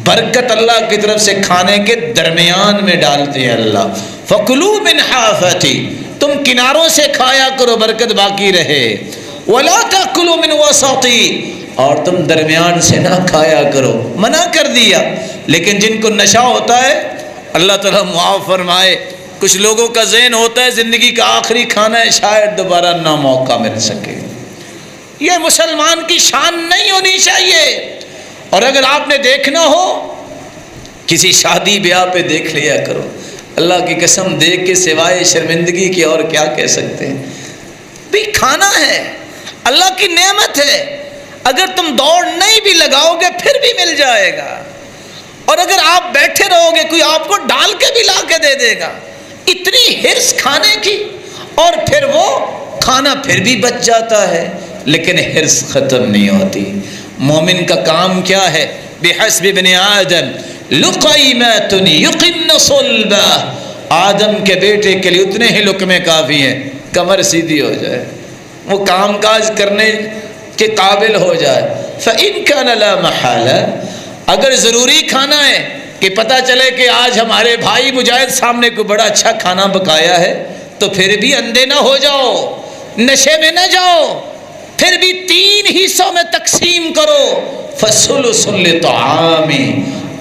برکت اللہ کی طرف سے کھانے کے درمیان میں ڈالتے ہیں اللہ۔ فَكُلُوا مِنْ حَافَتِي، تم کناروں سے کھایا کرو برکت باقی رہے۔ وَلَا تَأْكُلُوا مِنْ وَسَطِي، اور تم درمیان سے نہ کھایا کرو، منع کر دیا۔ لیکن جن کو نشہ ہوتا ہے اللہ تعالیٰ معاف فرمائے، کچھ لوگوں کا ذہن ہوتا ہے زندگی کا آخری کھانا ہے، شاید دوبارہ نہ موقع مل سکے۔ یہ مسلمان کی شان نہیں ہونی چاہیے۔ اور اگر آپ نے دیکھنا ہو کسی شادی بیاہ پہ دیکھ لیا کرو، اللہ کی قسم دیکھ کے سوائے شرمندگی کی اور کیا کہہ سکتے ہیں؟ بھی کھانا ہے، اللہ کی نعمت ہے، اگر تم دوڑ نہیں بھی لگاؤ گے پھر بھی مل جائے گا، اور اگر آپ بیٹھے رہو گے کوئی آپ کو ڈال کے بھی لا کے دے دے گا۔ اتنی حرص کھانے کی، اور پھر وہ کھانا پھر بھی بچ جاتا ہے، لیکن حرص ختم نہیں ہوتی۔ مومن کا کام کیا ہے؟ بحسب ابن آدم لقیمۃ یقمن صلبہ، آدم کے بیٹے کے لیے اتنے ہی لقمے کافی ہیں، کمر سیدھی ہو جائے، وہ کام کاج کرنے کے قابل ہو جائے۔ فإن كان لا محالہ، اگر ضروری کھانا ہے کہ پتہ چلے کہ آج ہمارے بھائی مجاہد سامنے کو بڑا اچھا کھانا پکایا ہے، تو پھر بھی اندھے نہ ہو جاؤ، نشے میں نہ جاؤ، پھر بھی 3 حصوں میں تقسیم کرو۔ فَثُلُثٌ لِطَعَامِ،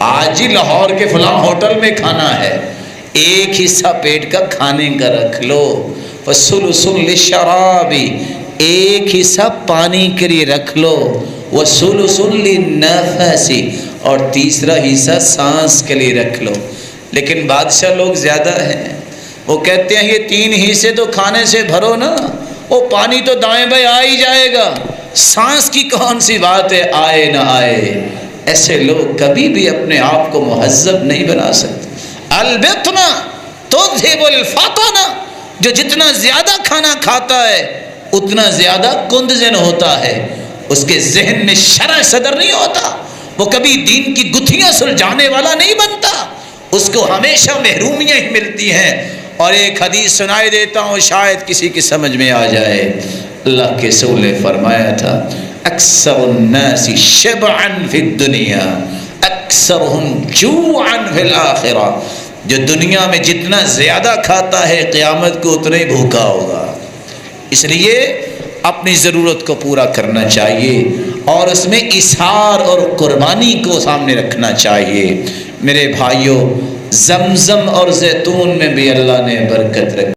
آج ہی لاہور کے فلاں ہوٹل میں کھانا ہے، 1 حصہ پیٹ کا کھانے کا رکھ لو۔ وَثُلُثٌ لِلشَّرَابِ، 1 حصہ پانی کے لیے رکھ لو۔ وَثُلُثٌ لِلنَّفَسِ، اور 3 حصہ سانس کے لیے رکھ لو۔ لیکن بادشاہ لوگ زیادہ ہیں، وہ کہتے ہیں یہ 3 حصے تو کھانے سے بھرو نا، وہ پانی تو دائیں بائیں آ ہی جائے گا، سانس کی کون سی بات ہے آئے نہ آئے۔ ایسے لوگ کبھی بھی اپنے آپ کو مہذب نہیں بنا سکتے۔ البتنا تذہب الفطن، جو جتنا زیادہ کھانا کھاتا ہے اتنا زیادہ کندذن ہوتا ہے، اس کے ذہن میں شرع صدر نہیں ہوتا، وہ کبھی دین کی گتھیاں سلجھانے والا نہیں بنتا، اس کو ہمیشہ محرومیاں ہی ملتی ہیں۔ اور ایک حدیث سنائی دیتا ہوں، شاید کسی کی سمجھ میں آ جائے۔ اللہ کے رسول نے فرمایا تھا اکثر الناس شبعا فی الدنیا اکثرهم جوعا فی الآخرہ، جو دنیا میں جتنا زیادہ کھاتا ہے قیامت کو اتنا ہی بھوکا ہوگا۔ اس لیے اپنی ضرورت کو پورا کرنا چاہیے، اور اس میں اظہار اور قربانی کو سامنے رکھنا چاہیے۔ میرے بھائیوں، زمزم اور زیتون میں بھی اللہ نے برکت رکھی۔